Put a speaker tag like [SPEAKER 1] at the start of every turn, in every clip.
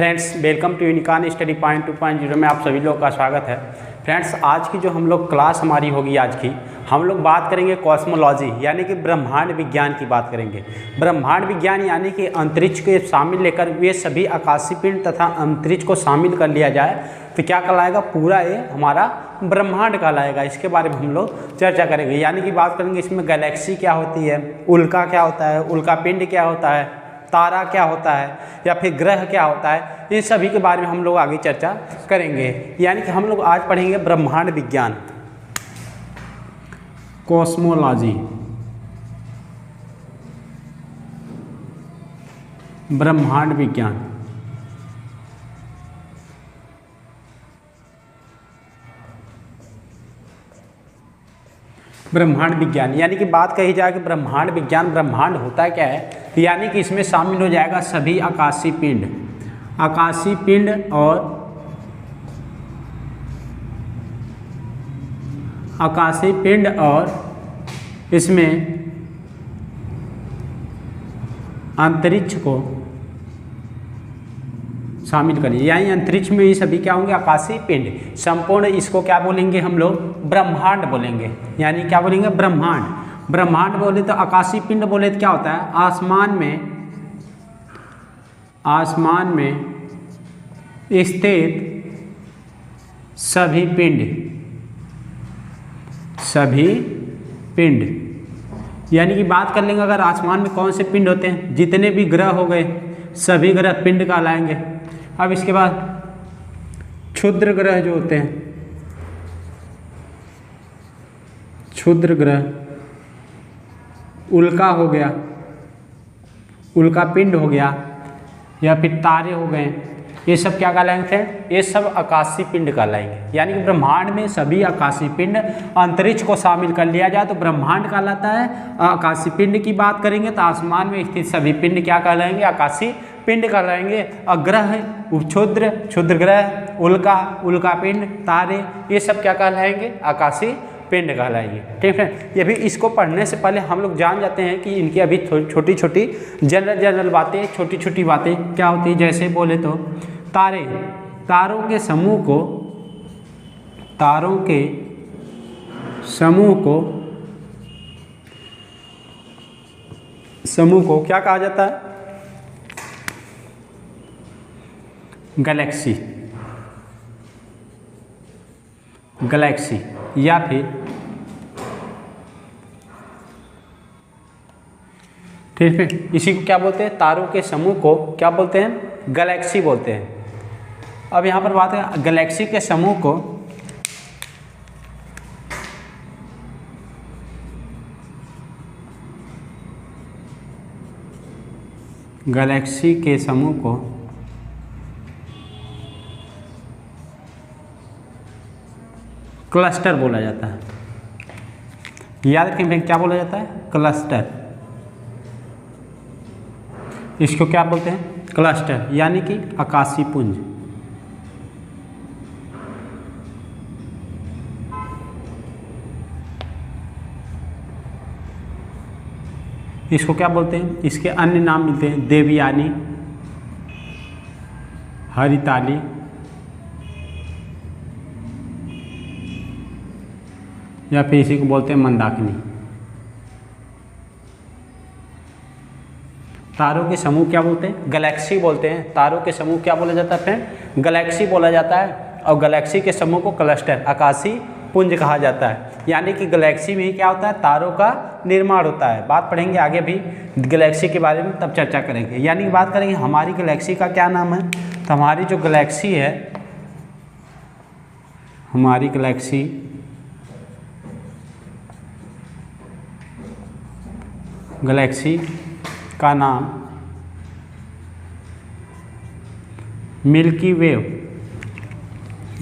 [SPEAKER 1] Friends, welcome to unicorn study point 2.0 में आप सभी लोगों का स्वागत है। फ्रेंड्स, आज की जो हम लोग क्लास हमारी होगी, आज की हम लोग बात करेंगे कॉस्मोलॉजी यानी कि ब्रह्मांड विज्ञान की बात करेंगे। ब्रह्मांड विज्ञान यानी कि अंतरिक्ष के शामिल लेकर वे सभी आकाशीय पिंड तथा अंतरिक्ष को शामिल कर लिया जाए तो क्या कहलाएगा, पूरा ये हमारा ब्रह्मांड कहलाएगा। इसके बारे में हम लोग चर्चा करेंगे, यानी कि बात करेंगे इसमें गैलेक्सी क्या होती है, उल्का क्या होता है, उल्का पिंड क्या होता है, तारा क्या होता है या फिर ग्रह क्या होता है, इन सभी के बारे में हम लोग आगे चर्चा करेंगे। यानी कि हम लोग आज पढ़ेंगे ब्रह्मांड विज्ञान, कॉस्मोलॉजी, ब्रह्मांड विज्ञान। ब्रह्मांड विज्ञान यानी कि बात कही जाए कि ब्रह्मांड विज्ञान, ब्रह्मांड होता क्या है, यानी कि इसमें शामिल हो जाएगा सभी आकाशीय पिंड, आकाशीय पिंड और आकाशीय पिंड और इसमें अंतरिक्ष को शामिल करिए। यानी अंतरिक्ष में ये सभी क्या होंगे, आकाशीय पिंड। संपूर्ण इसको क्या बोलेंगे हम लोग, ब्रह्मांड बोलेंगे। यानी क्या बोलेंगे, ब्रह्मांड। ब्रह्मांड बोले तो आकाशीय पिंड बोले तो क्या होता है, आसमान में स्थित सभी पिंड। यानी कि बात कर लेंगे अगर आसमान में कौन से पिंड होते हैं, जितने भी ग्रह हो गए सभी ग्रह पिंड कहलाएंगे। अब इसके बाद क्षुद्र ग्रह जो होते हैं, क्षुद्र ग्रह, उल्का हो गया, उल्का पिंड हो गया या फिर तारे हो गए, ये सब क्या कहलाएंगे, ये सब आकाशीय पिंड कहलाएंगे। यानी कि ब्रह्मांड में सभी आकाशीय पिंड, अंतरिक्ष को शामिल कर लिया जाए तो ब्रह्मांड कहलाता है। आकाशीय पिंड की बात करेंगे तो आसमान में स्थित सभी पिंड क्या कहलाएंगे, आकाशीय पिंड कहलाएंगे। और ग्रह, क्षुद्र ग्रह, उल्का पिंड, तारे, ये सब क्या कहलाएंगे, आकाशीय पिंड कहलाएंगे। ठीक है, ये भी इसको पढ़ने से पहले हम लोग जान जाते हैं कि इनकी अभी छोटी छोटी जनरल बातें, छोटी छोटी बातें क्या होती है। जैसे बोले तो तारों के समूह को क्या कहा जाता है, गैलेक्सी या फिर ठीक है, इसी को क्या बोलते हैं, तारों के समूह को क्या बोलते हैं, गैलेक्सी बोलते हैं। अब यहाँ पर बात है गैलेक्सी के समूह को क्लस्टर बोला जाता है। याद रखें क्या बोला जाता है, क्लस्टर। इसको क्या बोलते हैं, क्लस्टर, यानी कि आकाशीय पुंज। इसको क्या बोलते हैं, इसके अन्य नाम मिलते हैं, देवयानी, हरिताली, या फिर इसी को बोलते हैं मंदाकिनी। तारों के समूह क्या बोलते हैं, गैलेक्सी बोलते हैं। तारों के समूह क्या बोला जाता है फ्रेंड, गैलेक्सी बोला जाता है। और गैलेक्सी के समूह को क्लस्टर, आकाशीय पुंज कहा जाता है। यानी कि गैलेक्सी में ही क्या होता है, तारों का निर्माण होता है। बात पढ़ेंगे आगे भी गैलेक्सी के बारे में, तब चर्चा करेंगे। यानी कि बात करेंगे हमारी गैलेक्सी का क्या नाम है, तो हमारी जो गैलेक्सी है, हमारी गैलेक्सी का नाम मिल्की वेव।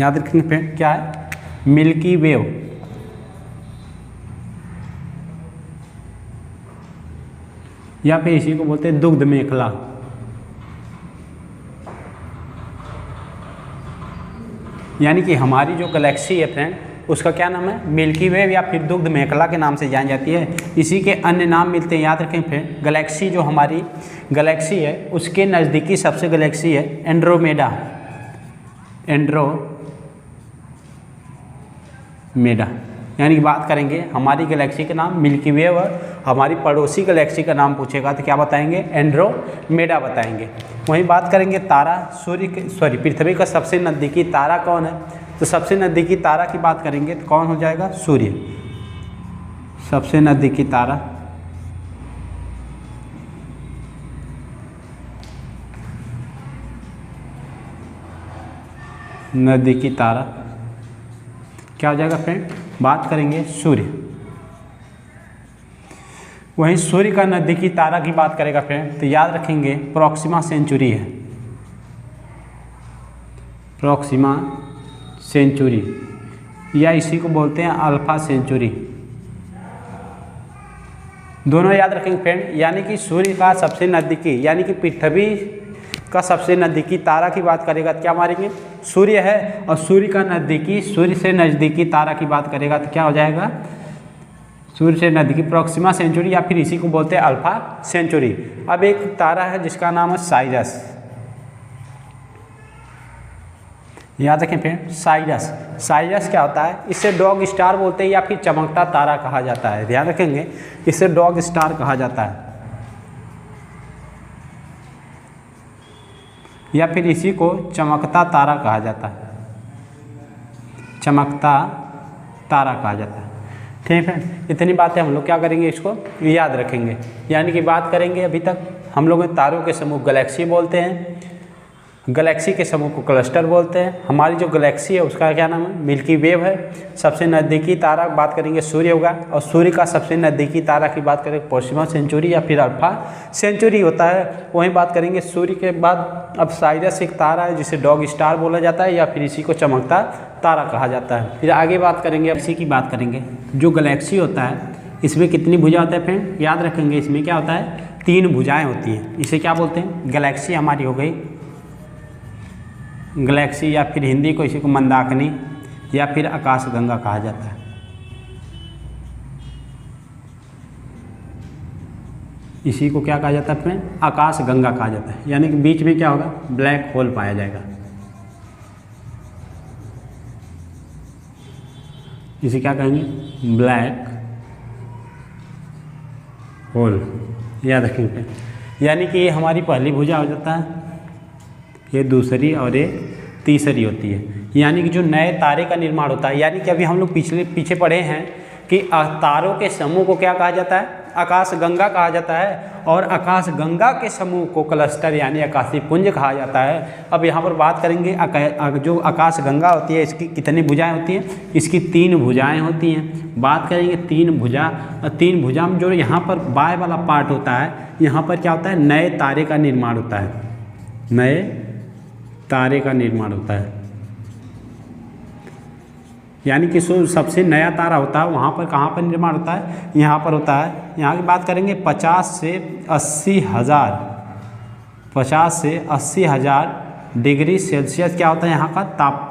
[SPEAKER 1] याद रखेंगे फ्रेंड, क्या है, मिल्की वेव। या फिर इसी को बोलते हैं दुग्ध मेखला। यानी कि हमारी जो गैलेक्सी है फ्रेंड, उसका क्या नाम है, मिल्की वे या फिर दुग्ध मेखला के नाम से जानी जाती है। इसी के अन्य नाम मिलते हैं, याद रखें फ्रेंड। गैलेक्सी जो हमारी गैलेक्सी है उसके नज़दीकी सबसे गैलेक्सी है एंड्रोमेडा, एंड्रोमेडा। यानी कि बात करेंगे हमारी गैलेक्सी का नाम मिल्की वे और हमारी पड़ोसी गैलेक्सी का नाम पूछेगा तो क्या बताएंगे, एंड्रोमेडा बताएंगे। वहीं बात करेंगे तारा, पृथ्वी का सबसे नज़दीकी तारा कौन है, तो सबसे नज़दीकी तारा की बात करेंगे तो कौन हो जाएगा, सूर्य। सबसे नज़दीकी तारा नज़दीकी तारा क्या हो जाएगा फ्रेंड, बात करेंगे सूर्य। वहीं सूर्य का नज़दीकी तारा की बात करेगा फ्रेंड तो याद रखेंगे प्रोक्सिमा सेंचुरी है, प्रोक्सिमा सेंचुरी, या इसी को बोलते हैं अल्फा सेंचुरी। दोनों याद रखेंगे फ्रेंड। यानी कि सूर्य का सबसे नज़दीकी, यानी कि पृथ्वी का सबसे नज़दीकी तारा की बात करेगा तो क्या मारेंगे, सूर्य है। और सूर्य का नज़दीकी, सूर्य से नज़दीकी तारा की बात करेगा तो क्या हो जाएगा, सूर्य से नज़दीकी प्रोक्सिमा सेंचुरी, या फिर इसी को बोलते हैं अल्फा सेंचुरी। अब एक तारा है जिसका नाम है साइरस, याद रखें फ्रेंड, साइरस क्या होता है, इसे डॉग स्टार बोलते हैं या फिर चमकता तारा कहा जाता है। ध्यान रखेंगे इसे डॉग स्टार कहा जाता है, या फिर इसी को चमकता तारा कहा जाता है, चमकता तारा कहा जाता है। ठीक है, इतनी बातें हम लोग क्या करेंगे, इसको याद रखेंगे। यानी कि बात करेंगे अभी तक हम लोग तारों के समूह गैलेक्सी बोलते हैं, गैलेक्सी के समूह को क्लस्टर बोलते हैं। हमारी जो गैलेक्सी है उसका क्या नाम है, मिल्की वेव है। सबसे नज़दीकी तारा बात करेंगे सूर्य होगा, और सूर्य का सबसे नज़दीकी तारा की बात करेंगे प्रोक्सिमा सेंचुरी या फिर अल्फा सेंचुरी होता है। वहीं बात करेंगे सूर्य के बाद अब साइरस एक तारा है जिसे डॉग स्टार बोला जाता है, या फिर इसी को चमकता तारा कहा जाता है। फिर आगे बात करेंगे, इसी की बात करेंगे। जो गैलेक्सी होता है इसमें कितनी भुजा होता है फ्रेंड, याद रखेंगे इसमें क्या होता है, 3 भुजाएँ होती हैं। इसे क्या बोलते हैं, गैलेक्सी हमारी हो गई गैलेक्सी, या फिर हिंदी को इसी को मंदाकिनी या फिर आकाशगंगा कहा जाता है। इसी को क्या कहा जाता है फ्रेंड, आकाशगंगा कहा जाता है। यानी कि बीच में क्या होगा, ब्लैक होल पाया जाएगा। इसे क्या कहेंगे, ब्लैक होल, याद रखेंगे। यानी कि ये हमारी पहली भुजा हो जाता है, ये दूसरी और ये तीसरी होती है। यानी कि जो नए तारे का निर्माण होता है, यानी कि अभी हम लोग पीछे पढ़े हैं कि तारों के समूह को क्या कहा जाता है, आकाशगंगा कहा जाता है, और आकाशगंगा के समूह को क्लस्टर यानी आकाशीय पुंज कहा जाता है। अब यहाँ पर बात करेंगे जो आकाशगंगा होती है इसकी कितनी भुजाएं होती हैं, इसकी 3 भुजाएं होती हैं। बात करेंगे 3 भुजा में जो यहाँ पर बाएं वाला पार्ट होता है, यहाँ पर क्या होता है, नए तारे का निर्माण होता है, नए तारे का निर्माण होता है। यानी कि सबसे नया तारा होता है वहाँ पर कहाँ पर निर्माण होता है, यहाँ पर होता है। यहाँ की बात करेंगे 50 से 80 हज़ार डिग्री सेल्सियस क्या होता है, यहाँ का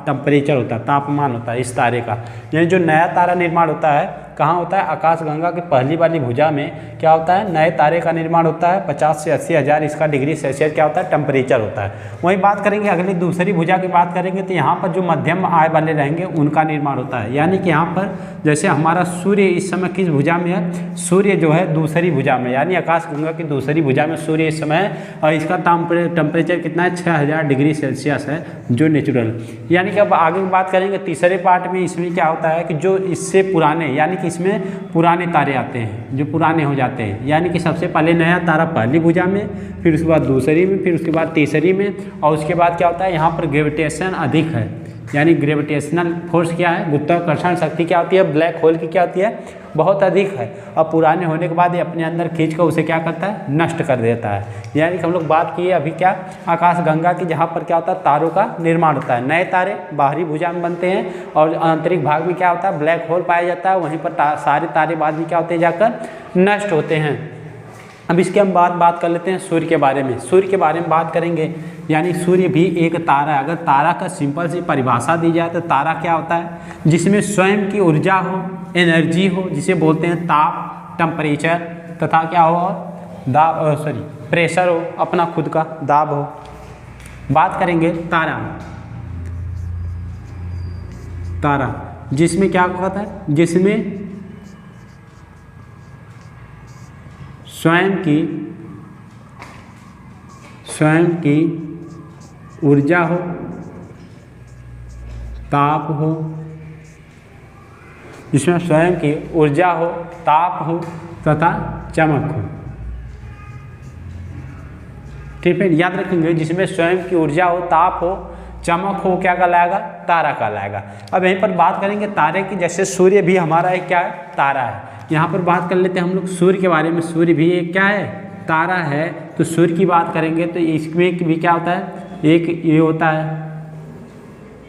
[SPEAKER 1] टेम्परेचर होता है, तापमान होता है इस तारे का। यानी जो नया तारा निर्माण होता है कहाँ होता है, आकाशगंगा की पहली वाली भुजा में क्या होता है, नए तारे का निर्माण होता है। 50 से 80 हज़ार इसका डिग्री सेल्सियस क्या होता है, टेम्परेचर होता है। वहीं बात करेंगे अगली दूसरी भुजा की बात करेंगे तो यहाँ पर जो मध्यम आय वाले रहेंगे उनका निर्माण होता है। यानी कि यहाँ पर जैसे हमारा सूर्य इस समय किस भुजा में है, सूर्य जो है दूसरी भुजा में, यानी आकाशगंगा की दूसरी भुजा में सूर्य इस समय है, और इसका टेम्परेचर कितना है, 6000 डिग्री सेल्सियस है जो नेचुरल। यानी कि अब आगे बात करेंगे तीसरे पार्ट में, इसमें क्या होता है कि जो इससे पुराने, यानी कि इसमें पुराने तारे आते हैं जो पुराने हो जाते हैं। यानी कि सबसे पहले नया तारा पहली भुजा में, फिर उसके बाद दूसरी में, फिर उसके बाद तीसरी में, और उसके बाद क्या होता है, यहाँ पर ग्रेविटेशन अधिक है। यानी ग्रेविटेशनल फोर्स क्या है, गुरुत्वाकर्षण शक्ति क्या होती है, ब्लैक होल की क्या होती है, बहुत अधिक है। अब पुराने होने के बाद ये अपने अंदर खींच कर उसे क्या करता है, नष्ट कर देता है। यानी कि हम लोग बात किए अभी क्या, आकाशगंगा की, जहाँ पर क्या होता है, तारों का निर्माण होता है। नए तारे बाहरी भुजा में बनते हैं, और आंतरिक भाग में क्या होता है, ब्लैक होल पाया जाता है। वहीं पर सारे तारे बाद में क्या होते हैं, जाकर नष्ट होते हैं। अब इसके हम बात कर लेते हैं सूर्य के बारे में। सूर्य के बारे में बात करेंगे, यानी सूर्य भी एक तारा है। अगर तारा का सिंपल सी परिभाषा दी जाए तो तारा क्या होता है, जिसमें स्वयं की ऊर्जा हो, एनर्जी हो, जिसे बोलते हैं ताप, टेम्परेचर, तथा क्या हो, प्रेशर हो, अपना खुद का दाब हो। बात करेंगे तारा जिसमें क्या होता है, जिसमें स्वयं की ऊर्जा हो, ताप हो, जिसमें स्वयं की ऊर्जा हो, ताप हो तथा चमक हो। ठीक है, याद रखेंगे, जिसमें स्वयं की ऊर्जा हो, ताप हो, चमक हो, क्या कहलाएगा, तारा कहलाएगा। अब यहीं पर बात करेंगे तारे की। जैसे सूर्य भी हमारा एक क्या है, तारा है। यहाँ पर बात कर लेते हैं हम लोग सूर्य के बारे में। सूर्य भी एक क्या है, तारा है। तो सूर्य की बात करेंगे तो इसमें भी क्या होता है, एक ये होता है,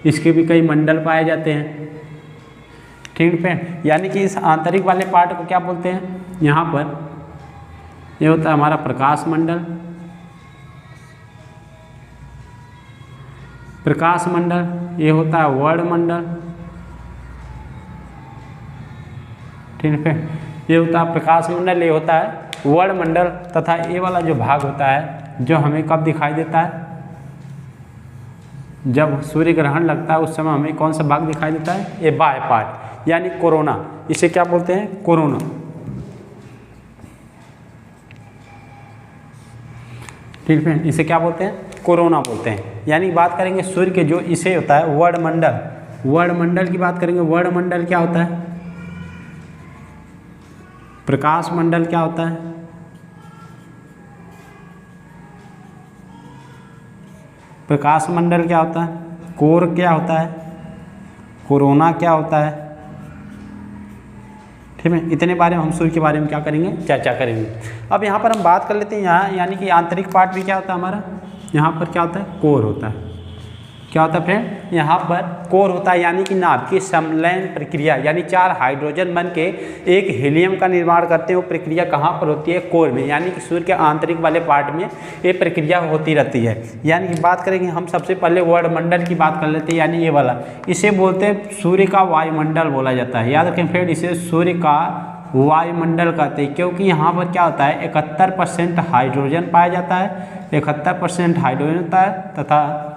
[SPEAKER 1] इसके भी कई मंडल पाए जाते हैं। ठीक है, यानी कि इस आंतरिक वाले पार्ट को क्या बोलते हैं, यहाँ पर ये होता है हमारा प्रकाश मंडल। प्रकाश मंडल ये होता है वर्णमंडल। ठीक है, ये होता है प्रकाश मंडल, ये होता है वर्णमंडल। तथा ये वाला जो भाग होता है जो हमें कब दिखाई देता है, जब सूर्य ग्रहण लगता है उस समय हमें कौन सा भाग दिखाई देता है, ये बाह्य पार्ट, यानी कोरोना। इसे क्या बोलते हैं, कोरोना। ठीक है, इसे क्या बोलते हैं, कोरोना बोलते हैं। यानी बात करेंगे सूर्य के जो इसे होता है वर्णमंडल। वर्णमंडल की बात करेंगे, वर्णमंडल क्या होता है, प्रकाश मंडल क्या होता है, प्रकाश मंडल क्या होता है, कोर क्या होता है, कोरोना क्या होता है। ठीक है, इतने बारे में हम सूर्य के बारे में क्या करेंगे, चर्चा करेंगे। अब यहाँ पर हम बात कर लेते हैं, यहाँ यानी कि आंतरिक पार्ट भी क्या होता है हमारा, यहाँ पर क्या होता है, कोर होता है। क्या होता है फ्रेंड, यहाँ पर कोर होता है, यानी कि नाभिकीय संलयन प्रक्रिया, यानी 4 हाइड्रोजन बन के एक हीलियम का निर्माण करते हैं। वो प्रक्रिया कहाँ पर होती है, कोर में, यानी कि सूर्य के आंतरिक वाले पार्ट में ये प्रक्रिया होती रहती है। यानी कि बात करेंगे हम सबसे पहले वर्णमंडल की बात कर लेते हैं, यानी ये वाला, इसे बोलते हैं सूर्य का वायुमंडल बोला जाता है। याद रखें फ्रेंड, इसे सूर्य का वायुमंडल कहते हैं, क्योंकि यहाँ पर क्या होता है 71% हाइड्रोजन पाया जाता है, 71% हाइड्रोजन होता है तथा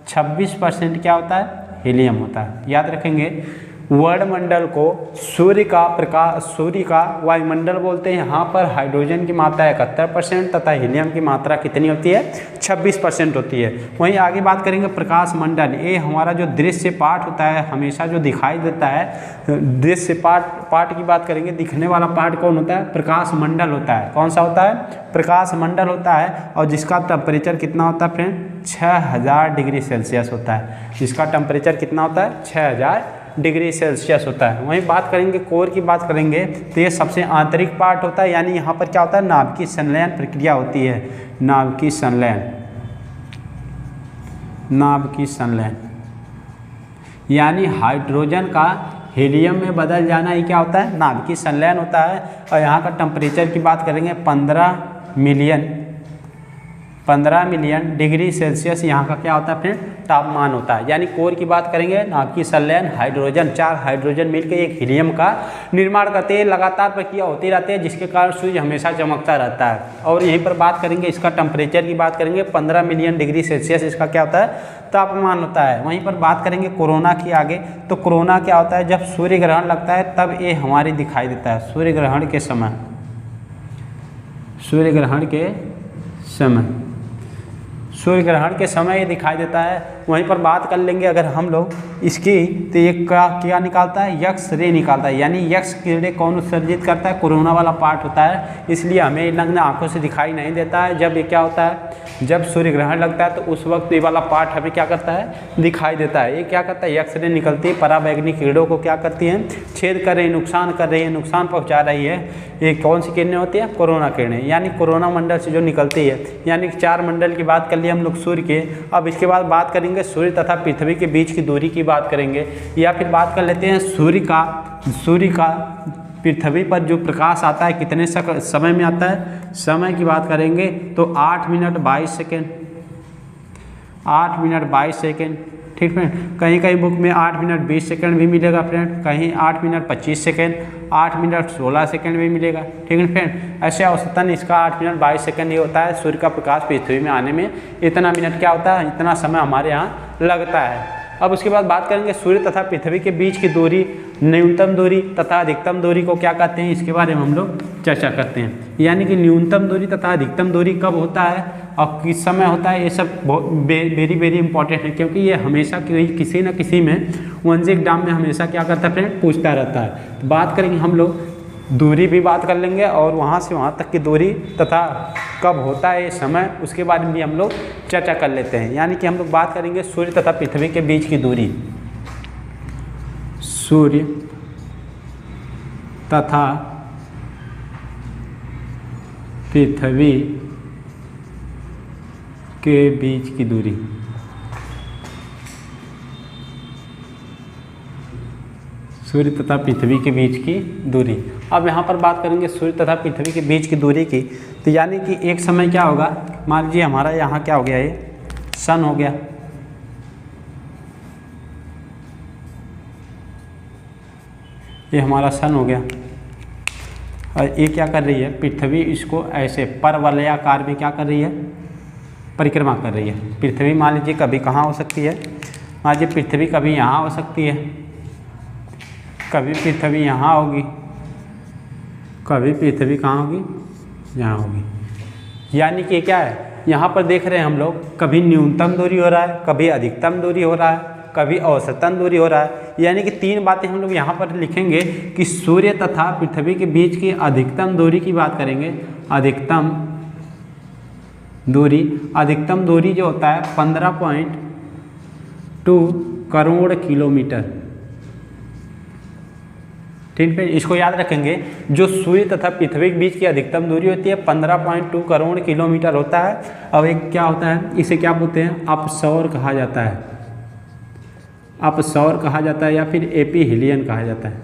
[SPEAKER 1] 26% क्या होता है, हीलियम होता है। याद रखेंगे, वर्णमंडल को सूर्य का वायुमंडल बोलते हैं। यहाँ पर हाइड्रोजन की मात्रा 71% तथा हीलियम की मात्रा कितनी होती है, 26% होती है। वहीं आगे बात करेंगे प्रकाश मंडल। ये हमारा जो दृश्य पार्ट होता है, हमेशा जो दिखाई देता है, दृश्य पार्ट की बात करेंगे, दिखने वाला पार्ट कौन होता है, प्रकाश मंडल होता है। कौन सा होता है, प्रकाश मंडल होता है। और जिसका टेम्परेचर कितना होता है फ्रेंड, 6000 डिग्री सेल्सियस होता है। जिसका टेम्परेचर कितना होता है, 6000 डिग्री सेल्सियस होता है। वहीं बात करेंगे कोर की बात करेंगे तो ये सबसे आंतरिक पार्ट होता है, यानी यहाँ पर क्या होता है, नाभिकीय संलयन प्रक्रिया होती है। नाभिकीय संलयन यानी हाइड्रोजन का हीलियम में बदल जाना, ये क्या होता है, नाभिकीय संलयन होता है। और यहाँ का टेम्परेचर की बात करेंगे 15 मिलियन डिग्री सेल्सियस यहाँ का क्या होता है फिर तापमान होता है। यानी कोर की बात करेंगे, नाभिकीय संलयन, हाइड्रोजन, 4 हाइड्रोजन मिलकर एक हीलियम का निर्माण करते हैं। लगातार प्रक्रिया होती रहती है, जिसके कारण सूर्य हमेशा चमकता रहता है। और यहीं पर बात करेंगे, इसका टेम्परेचर की बात करेंगे, 15 मिलियन डिग्री सेल्सियस इसका क्या होता है, तापमान होता है। वहीं पर बात करेंगे कोरोना की आगे, तो कोरोना क्या होता है, जब सूर्य ग्रहण लगता है तब ये हमारी दिखाई देता है। सूर्य ग्रहण के सूर्य ग्रहण के समय ये दिखाई देता है। वहीं पर बात कर लेंगे अगर हम लोग इसकी, तो ये क्या निकालता है, यक्स रे निकालता है। यानी यक्स किरणें कौन उत्सर्जित करता है, कोरोना वाला पार्ट होता है। इसलिए हमें नग्न आंखों से दिखाई नहीं देता है। जब ये क्या होता है, जब सूर्य ग्रहण लगता है तो उस वक्त ये वाला पार्ट हमें क्या करता है, दिखाई देता है। ये क्या करता है, यक्स रे निकलती है, पराबैंगनी किरणों को क्या करती हैं, छेद कर रही है, नुकसान कर रही है, नुकसान पहुँचा रही है। ये कौन सी किरणें होती है, कोरोना किरणें, यानी कोरोना मंडल से जो निकलती है। यानी 4 मंडल की बात कर ली हम लोग सूर्य के। अब इसके बाद बात करेंगे सूर्य तथा पृथ्वी के बीच की दूरी की बात करेंगे, या फिर बात कर लेते हैं सूर्य का पृथ्वी पर जो प्रकाश आता है कितने समय में आता है, समय की बात करेंगे तो 8 मिनट 22 सेकेंड, 8 मिनट 22 सेकेंड। ठीक फ्रेंड, कहीं कहीं बुक में 8 मिनट 20 सेकेंड भी मिलेगा फ्रेंड, कहीं 8 मिनट 25 सेकेंड, 8 मिनट 16 सेकेंड भी मिलेगा। ठीक है फ्रेंड, ऐसे औसतन इसका 8 मिनट 22 सेकेंड ही होता है। सूर्य का प्रकाश पृथ्वी में आने में इतना मिनट क्या होता है, इतना समय हमारे यहाँ लगता है। अब उसके बाद बात करेंगे सूर्य तथा पृथ्वी के बीच की दूरी, न्यूनतम दूरी तथा अधिकतम दूरी को क्या कहते हैं, इसके बारे में हम लोग चर्चा करते हैं। यानी कि न्यूनतम दूरी तथा अधिकतम दूरी कब होता है और किस समय होता है, ये सब वेरी इंपॉर्टेंट है, क्योंकि ये हमेशा किसी न किसी में वनजी एग्जाम में हमेशा क्या करता है फ्रेंड, पूछता रहता है। तो बात करेंगे हम लोग दूरी भी बात कर लेंगे और वहाँ से वहाँ तक की दूरी तथा कब होता है ये समय, उसके बारे में भी हम लोग चर्चा कर लेते हैं। यानी कि हम लोग बात करेंगे सूर्य तथा पृथ्वी के बीच की दूरी, सूर्य तथा पृथ्वी के बीच की दूरी। सूर्य तथा पृथ्वी के बीच की दूरी। अब यहाँ पर बात करेंगे सूर्य तथा पृथ्वी के बीच की दूरी की, तो यानी कि एक समय क्या होगा, मान लीजिए हमारा यहाँ क्या हो गया, ये सन हो गया, ये हमारा सन हो गया, और ये क्या कर रही है, पृथ्वी इसको ऐसे परवलयाकार में क्या कर रही है, परिक्रमा कर रही है। पृथ्वी मान लीजिए कभी कहाँ हो सकती है, मान लीजिए पृथ्वी कभी यहाँ हो सकती है, कभी पृथ्वी यहाँ होगी, कभी पृथ्वी कहाँ होगी, यहाँ होगी। यानी कि क्या है, यहाँ पर देख रहे हैं हम लोग, कभी न्यूनतम दूरी हो रहा है, कभी अधिकतम दूरी हो रहा है, कभी औसतन दूरी हो रहा है। यानी कि 3 बातें हम लोग यहाँ पर लिखेंगे कि सूर्य तथा पृथ्वी के बीच की अधिकतम दूरी की बात करेंगे। अधिकतम दूरी जो होता है 15.2 करोड़ किलोमीटर। ठीक है, इसको याद रखेंगे, जो सूर्य तथा पृथ्वी के बीच की अधिकतम दूरी होती है 15.2 करोड़ किलोमीटर होता है। अब एक क्या होता है, इसे क्या बोलते हैं, अपसौर कहा जाता है, अपसौर कहा जाता है या फिर एपीहीलियन कहा जाता है,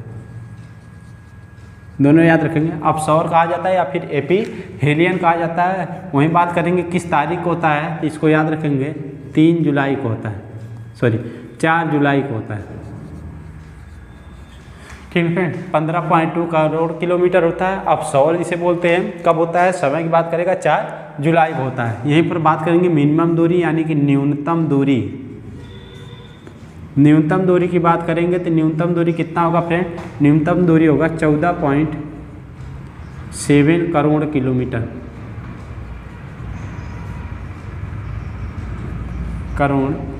[SPEAKER 1] दोनों याद रखेंगे। अपसौर कहा जाता है या फिर एपीहीलियन कहा जाता है। वहीं बात करेंगे किस तारीख को होता है, इसको याद रखेंगे 3 जुलाई को होता है, 4 जुलाई को होता है। ठीक है, 15.2 करोड़ किलोमीटर होता है। अपसौर जिसे बोलते हैं कब होता है, समय की बात करेगा 4 जुलाई को होता है। यहीं पर बात करेंगे मिनिमम दूरी यानी कि न्यूनतम दूरी। न्यूनतम दूरी की बात करेंगे तो न्यूनतम दूरी कितना होगा फ्रेंड, न्यूनतम दूरी होगा 14.7 करोड़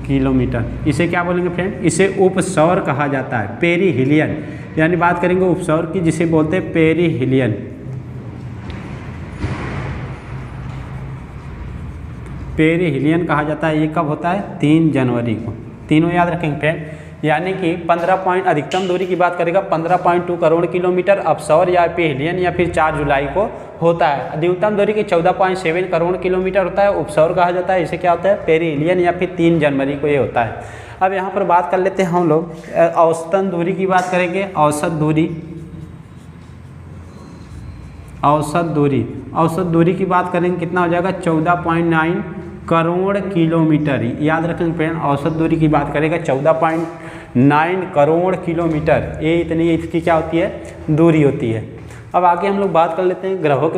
[SPEAKER 1] किलोमीटर, इसे क्या बोलेंगे फ्रेंड, इसे उपसौर कहा जाता है, पेरीहीलियन। यानी बात करेंगे उपसौर की, जिसे बोलते हैं पेरीहीलियन। पेरीहीलियन कहा जाता है। ये कब होता है, 3 जनवरी को। तीनों याद रखेंगे फ्रेंड। यानी कि 15 अधिकतम दूरी की बात करेगा 15.2 करोड़ किलोमीटर अपसौर या पेरीहीलियन या फिर 4 जुलाई को होता है। न्यूनतम दूरी की 14.7 करोड़ किलोमीटर होता है, उपसौर कहा जाता है। इसे क्या होता है, पेरीहीलियन या फिर 3 जनवरी को ये होता है। अब यहाँ पर बात कर लेते हैं हम लोग औसतन दूरी की बात करेंगे। औसत दूरी की बात करेंगे, कितना हो जाएगा, 14.9 करोड़ किलोमीटर। याद रखेंगे फ्रेंड, औसत दूरी की बात करेगा 14.9 करोड़ किलोमीटर, ये इतनी इसकी क्या होती है, दूरी होती है। अब आगे हम लोग बात कर लेते हैं ग्रहों